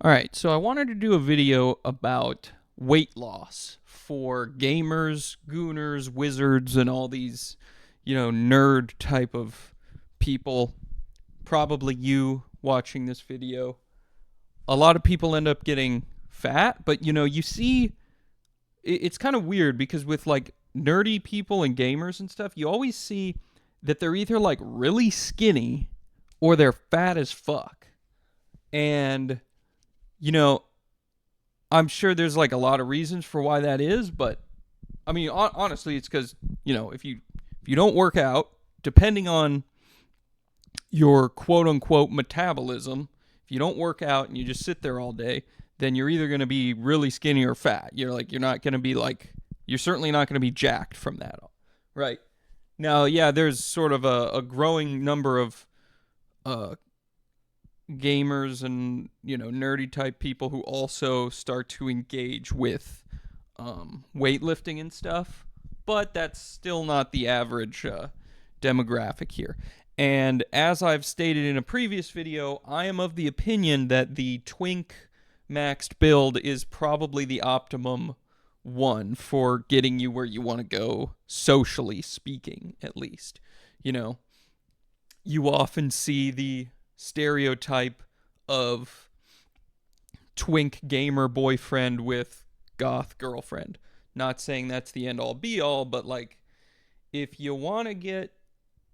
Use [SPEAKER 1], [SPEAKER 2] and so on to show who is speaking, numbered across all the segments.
[SPEAKER 1] All right, so I wanted to do a video about weight loss for gamers, gooners, wizards, and all these, nerd type of people. Probably you watching this video. A lot of people end up getting fat, but you see, it's kind of weird because with like nerdy people and gamers and stuff, you always see that they're either like really skinny or they're fat as fuck. And you know, I'm sure there's like a lot of reasons for why that is, but I mean, honestly, it's because if you don't work out, depending on your quote unquote metabolism, if you don't work out and you just sit there all day, then you're either going to be really skinny or fat. You're not going to be like, you're certainly not going to be jacked from that, right? Now, yeah, there's sort of a growing number of uh, gamers and nerdy type people who also start to engage with weightlifting and stuff, but that's still not the average demographic here. And as I've stated in a previous video, I am of the opinion that the Twinkmaxxed build is probably the optimum one for getting you where you want to go, socially speaking, at least. You often see the stereotype of twink gamer boyfriend with goth girlfriend. Not saying that's the end all be all, but like, if you want to get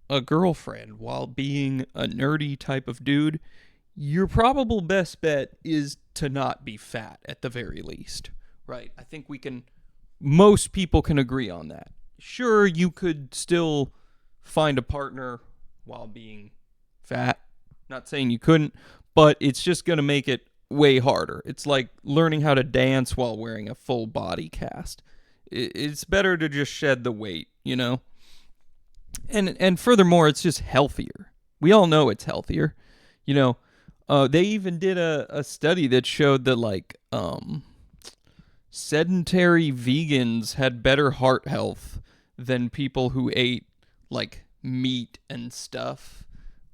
[SPEAKER 1] a girlfriend while being a nerdy type of dude, your probable best bet is to not be fat at the very least, right? I think most people can agree on that. Sure, you could still find a partner while being fat. Not saying you couldn't, but it's just going to make it way harder. It's like learning how to dance while wearing a full body cast. It's better to just shed the weight, And furthermore, it's just healthier. We all know it's healthier. They even did a study that showed that like sedentary vegans had better heart health than people who ate like meat and stuff,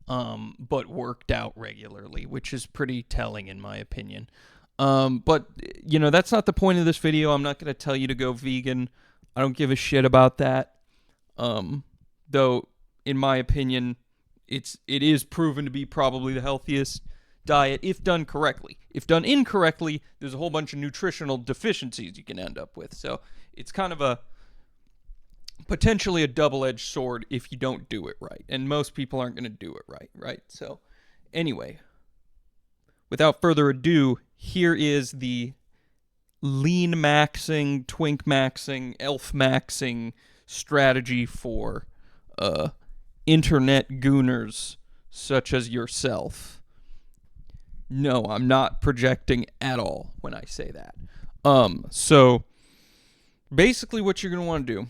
[SPEAKER 1] but worked out regularly, which is pretty telling in my opinion. But that's not the point of this video. I'm not going to tell you to go vegan. I don't give a shit about that. Though in my opinion, it is proven to be probably the healthiest diet if done correctly. If done incorrectly, there's a whole bunch of nutritional deficiencies you can end up with. So it's kind of potentially a double-edged sword if you don't do it right. And most people aren't going to do it right? So anyway, without further ado, here is the lean maxing, twink maxing, elf maxing strategy for internet gooners such as yourself. No, I'm not projecting at all when I say that. So basically what you're going to want to do,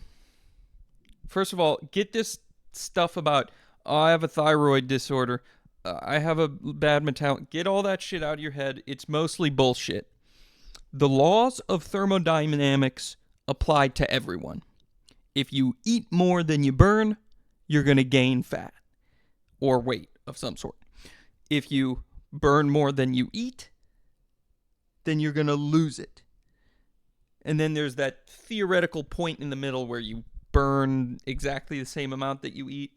[SPEAKER 1] first of all, get this stuff about, I have a thyroid disorder, I have a bad metabolism. Get all that shit out of your head. It's mostly bullshit. The laws of thermodynamics apply to everyone. If you eat more than you burn, you're going to gain fat or weight of some sort. If you burn more than you eat, then you're going to lose it. And then there's that theoretical point in the middle where you burn exactly the same amount that you eat.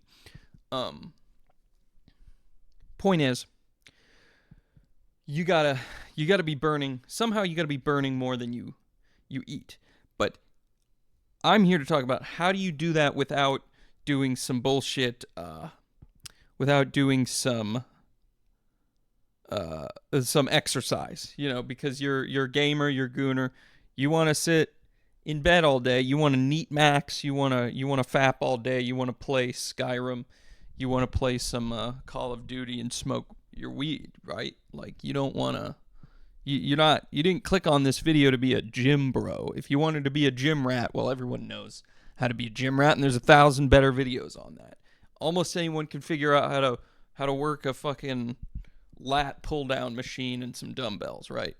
[SPEAKER 1] Point is, you gotta be burning, somehow you gotta be burning more than you eat. But I'm here to talk about how do you do that without doing some bullshit, without doing some exercise, because you're a gamer, you're a gooner, you want to sit in bed all day, you want to neat max, you want to fap all day, you want to play Skyrim, you want to play some Call of Duty and smoke your weed, right? Like, you don't want to, you didn't click on this video to be a gym bro. If you wanted to be a gym rat, well, everyone knows how to be a gym rat, and there's 1,000 better videos on that. Almost anyone can figure out how to work a fucking lat pull down machine and some dumbbells, right?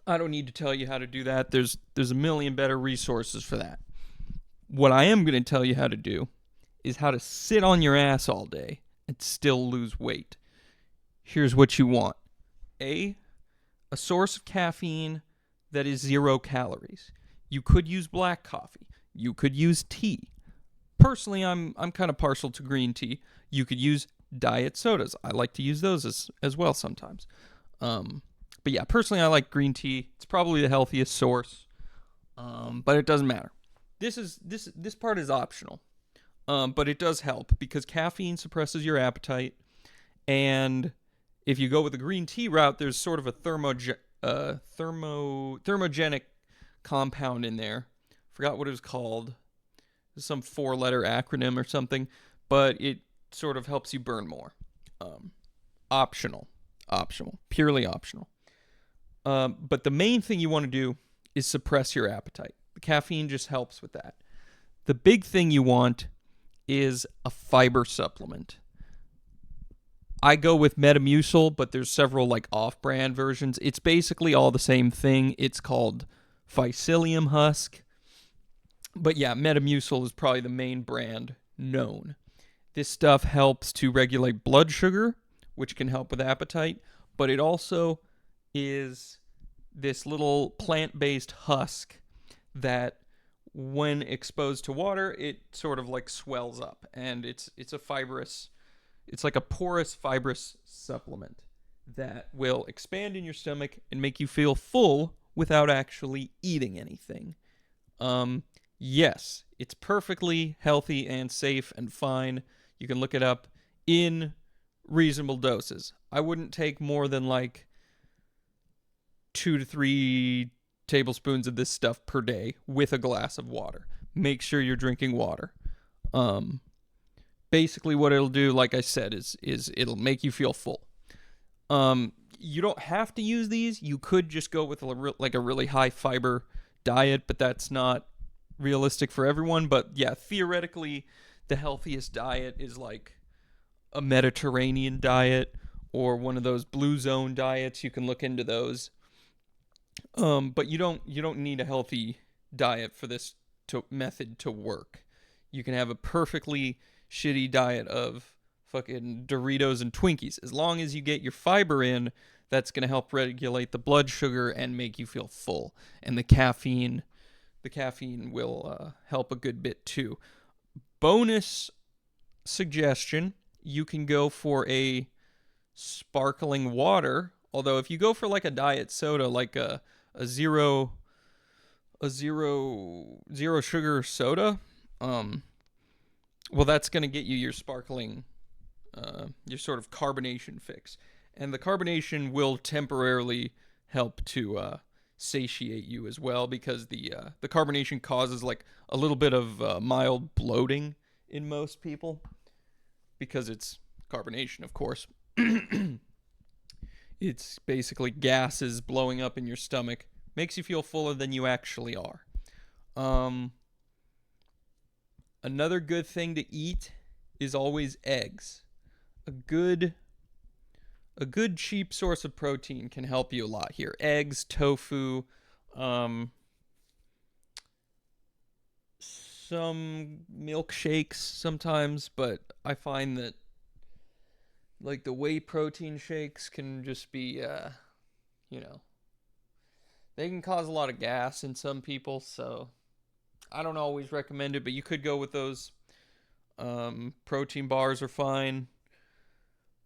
[SPEAKER 1] I don't need to tell you how to do that. There's a million better resources for that. What I am going to tell you how to do is how to sit on your ass all day and still lose weight. Here's what you want. A a source of caffeine that is 0 calories. You could use black coffee. You could use tea. Personally, I'm kind of partial to green tea. You could use diet sodas. I like to use those as well sometimes. But yeah, personally, I like green tea. It's probably the healthiest source, but it doesn't matter. This part is optional, but it does help because caffeine suppresses your appetite, and if you go with the green tea route, there's sort of a thermogenic compound in there. Forgot what it was called. Some 4-letter acronym or something, but it sort of helps you burn more. Optional, purely optional. But the main thing you want to do is suppress your appetite. The caffeine just helps with that. The big thing you want is a fiber supplement. I go with Metamucil, but there's several like off-brand versions. It's basically all the same thing. It's called Psyllium Husk. But yeah, Metamucil is probably the main brand known. This stuff helps to regulate blood sugar, which can help with appetite, but it also is this little plant-based husk that when exposed to water, it sort of like swells up, and it's like a porous fibrous supplement that will expand in your stomach and make you feel full without actually eating anything. Yes, it's perfectly healthy and safe and fine. You can look it up in reasonable doses. I wouldn't take more than like 2 to 3 tablespoons of this stuff per day with a glass of water. Make sure you're drinking water. Basically what it'll do, like I said, is it'll make you feel full. You don't have to use these. You could just go with a really high fiber diet, but that's not realistic for everyone. But yeah, theoretically, the healthiest diet is like a Mediterranean diet or one of those blue zone diets. You can look into those. But you don't need a healthy diet for this method to work. You can have a perfectly shitty diet of fucking Doritos and Twinkies. As long as you get your fiber in, that's going to help regulate the blood sugar and make you feel full. And the caffeine will help a good bit too. Bonus suggestion, you can go for a sparkling water. Although if you go for like a diet soda, like a zero sugar soda, well, that's going to get you your sparkling, your sort of carbonation fix. And the carbonation will temporarily help to satiate you as well, because the carbonation causes like a little bit of mild bloating in most people, because it's carbonation, of course. It's basically gases blowing up in your stomach. Makes you feel fuller than you actually are. Another good thing to eat is always eggs. A good cheap source of protein can help you a lot here. Eggs, tofu, some milkshakes sometimes, but I find that like the whey protein shakes can just be, they can cause a lot of gas in some people, so I don't always recommend it, but you could go with those. Protein bars are fine.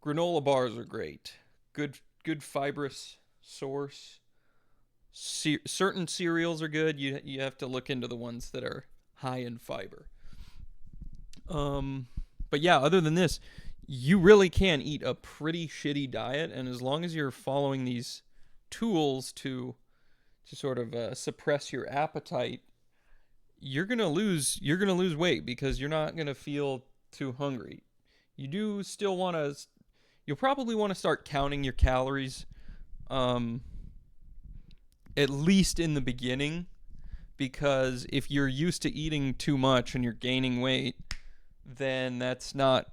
[SPEAKER 1] Granola bars are great. Good fibrous source. Certain cereals are good. You have to look into the ones that are high in fiber. But yeah, other than this, you really can eat a pretty shitty diet, and as long as you're following these tools to sort of suppress your appetite, you're gonna lose weight because you're not gonna feel too hungry. You do still want to. You'll probably want to start counting your calories, at least in the beginning, because if you're used to eating too much and you're gaining weight, then that's not.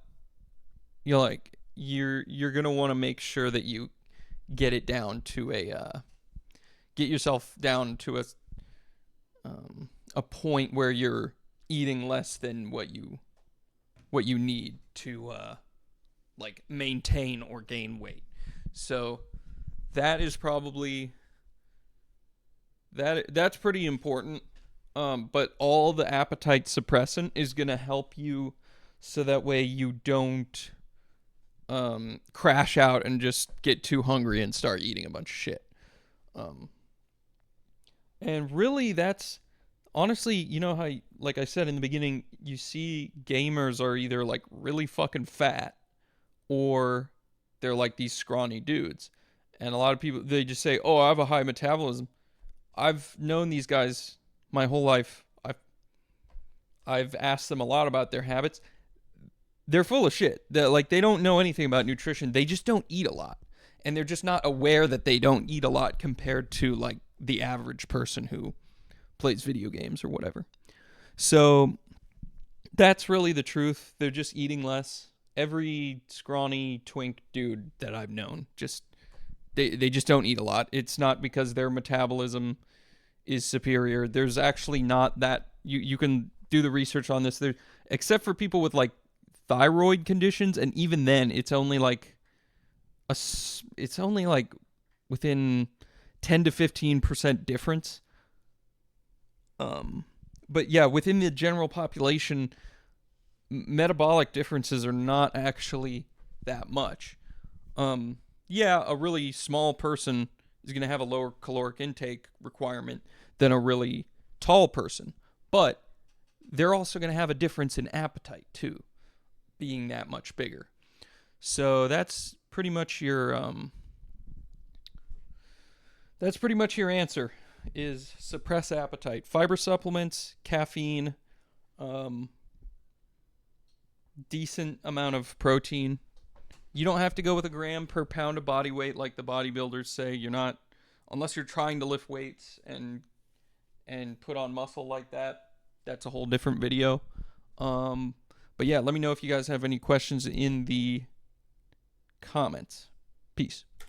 [SPEAKER 1] You're gonna want to make sure that you get it down to get yourself down to a point where you're eating less than what you need to maintain or gain weight. So that is probably that's pretty important. But all the appetite suppressant is gonna help you, so that way you don't crash out and just get too hungry and start eating a bunch of shit. Um, and really, that's honestly, you know how, like I said in the beginning, you see gamers are either like really fucking fat or they're like these scrawny dudes. And a lot of people, they just say, "Oh, I have a high metabolism." I've known these guys my whole life. I've asked them a lot about their habits. They're full of shit. They don't know anything about nutrition. They just don't eat a lot. And they're just not aware that they don't eat a lot compared to like the average person who plays video games or whatever. So that's really the truth. They're just eating less. Every scrawny twink dude that I've known, just they just don't eat a lot. It's not because their metabolism is superior. There's actually not that, you can do the research on this. There, except for people with like thyroid conditions, and even then it's only like it's only like within 10 to 15% difference. But yeah, within the general population, metabolic differences are not actually that much. Yeah, a really small person is going to have a lower caloric intake requirement than a really tall person, but they're also going to have a difference in appetite too, being that much bigger. So that's pretty much your answer, is suppress appetite. Fiber supplements, caffeine, decent amount of protein. You don't have to go with a gram per pound of body weight like the bodybuilders say. You're not, unless you're trying to lift weights and put on muscle like that. That's a whole different video. But yeah, let me know if you guys have any questions in the comments. Peace.